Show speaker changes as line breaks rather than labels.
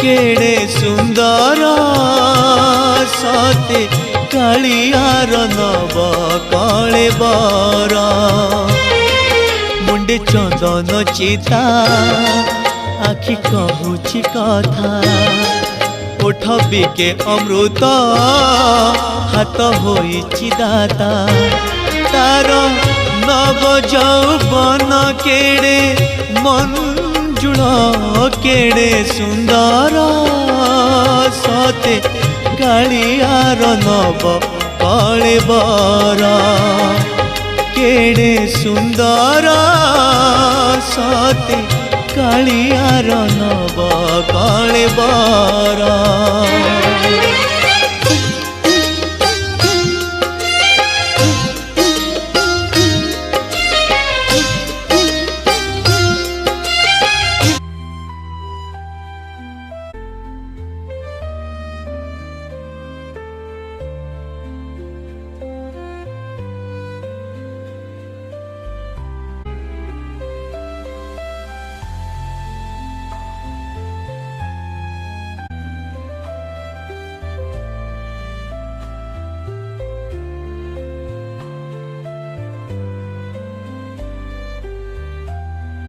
केड़े सुंदर सते कालियार नव कलेबर मुंडे चंदन चिता आखि कहूची कथा ओठ बिके अमृत हाथ होइछि दाता तार नव यौवन केड़े मंजुल केड़े सुंदर सते कालियार नव कलेबर केड़े सुंदर सते कालियार नव कलेबर।